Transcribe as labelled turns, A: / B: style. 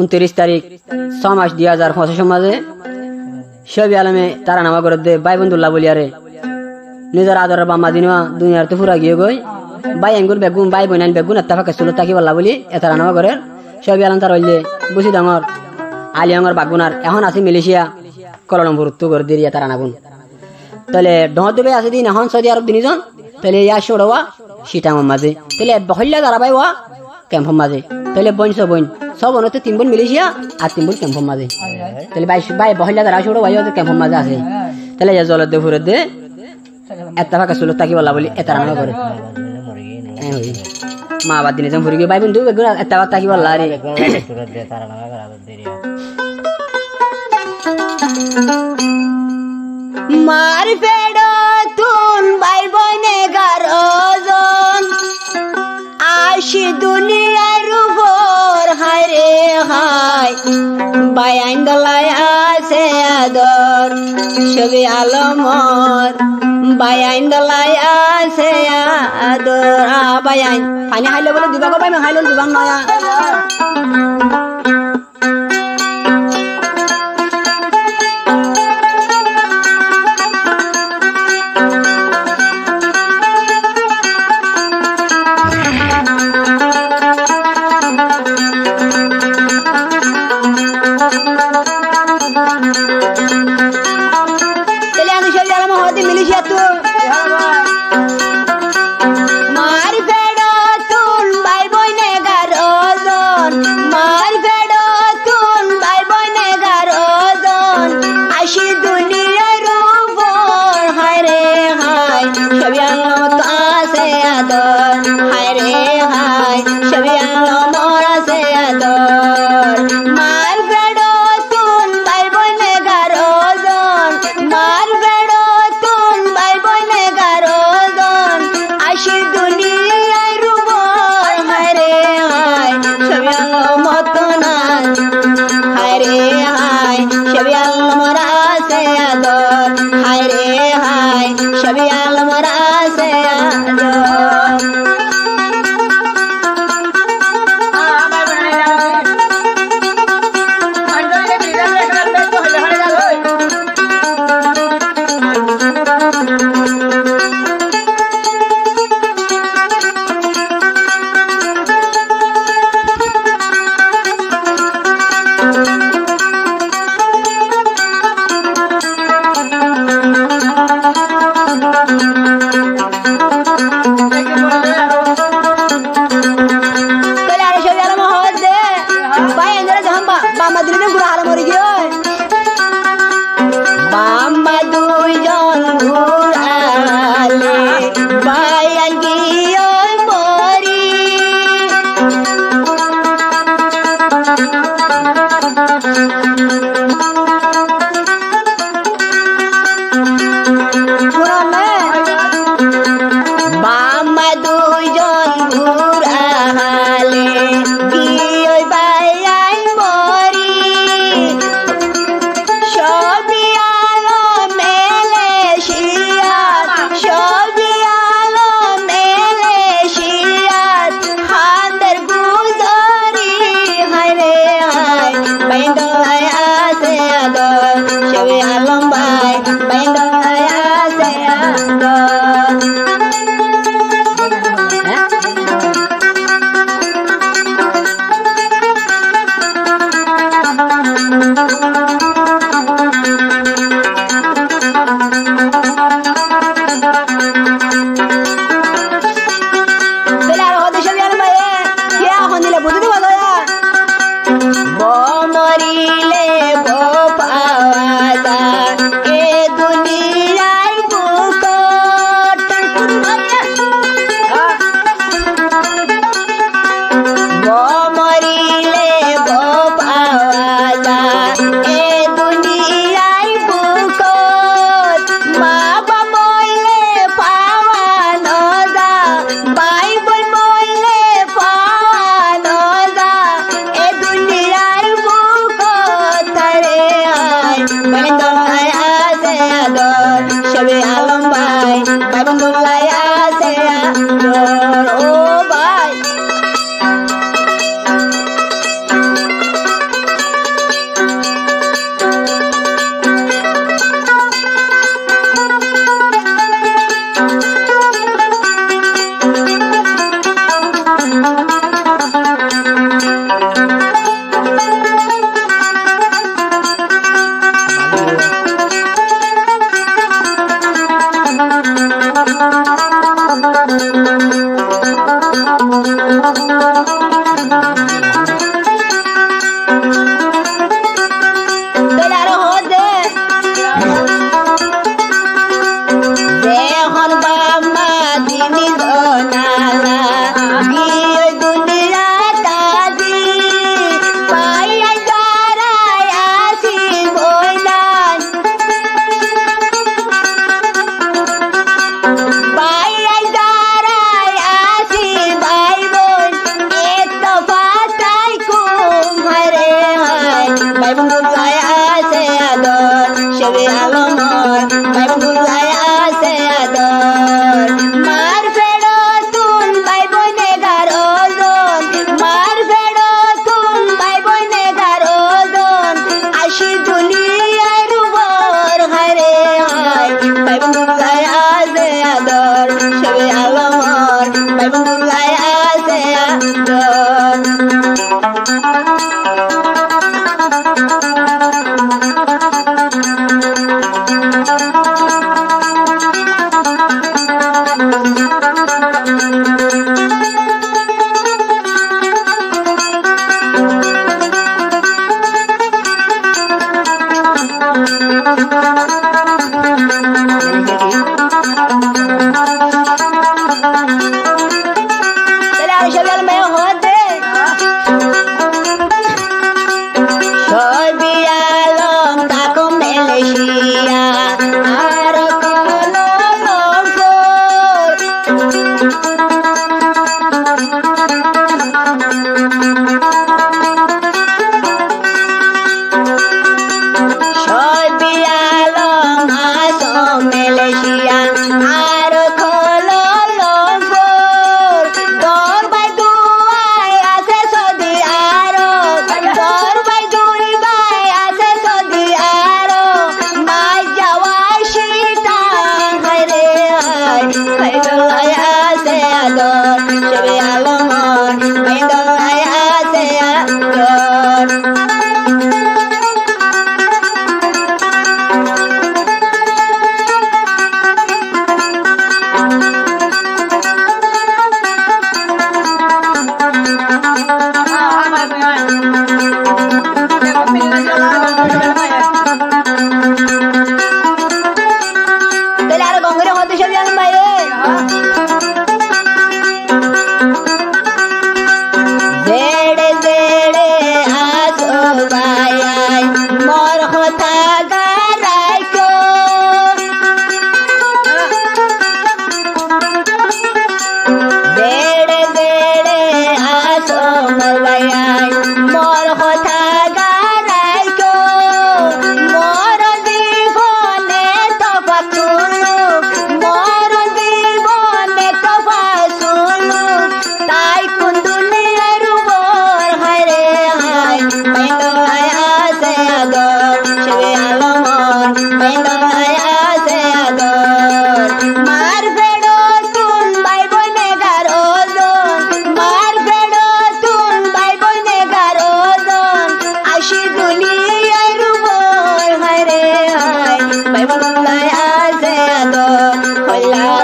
A: 29 তারিখ 6 মাস 2025 মাঝে শফি আলমে তারা নামা করে দে ভাই বন্ধুল্লাহ বলিয়ারে নিজের আদরের বাম্মা দিনবা দুনিয়ার তো ফুরা গিয়ে গই ভাই আঙ্গুল বেগুন ভাই বইনান বেগুন এত্তাফাকে সুলত তাকি বললা বলি এতারা নামা করে শফি আলম তার হইলে বুঝি ডাঙর আলিয়াঙ্গর বাগুনার এখন আছে মালয়েশিয়া কলালামপুর তো করে দিয়ে তারা নাগুন তাহলে ডহত দুবে আছে দিন এখন সৌদি আরব দিনজন তাহলে ইয়া সৌড়া সিটাঙ্গর মাঝে তাহলে বহল্লা দাঁড়াবাই ওয়া ক্যাম্পর মাঝে তাহলে বোন সব অনতে 3 বোন মালয়েশিয়া আর 3 বোন ক্যাম্পর মাঝে তাহলে ভাই বহল্লা দাঁড়া সৌড়া ভাই ক্যাম্পর মাঝে আছে তাহলে ইয়া জলত দে ফুরে দে এত্তাফাকে সুলত তাকি বললা বলি এতারা নামা করে মা বাদ দিনে যেমন ফুরি গিয়ে ভাই বন্ধু বেগুন এত্তাফাক তাকি বললা রে মার পেড়ো তুন ভাই বনে গারজন আশি দুনিয়ার উপর হায় রে হায় ভাই আইন দলায় আছে আদর শফি আলমর ভাই আইন দলায় আছে আদর ভাই আইন পানি হাইলে বলে দিবা গো ভাই হাইলো দিবা নয়া মার
B: Hola.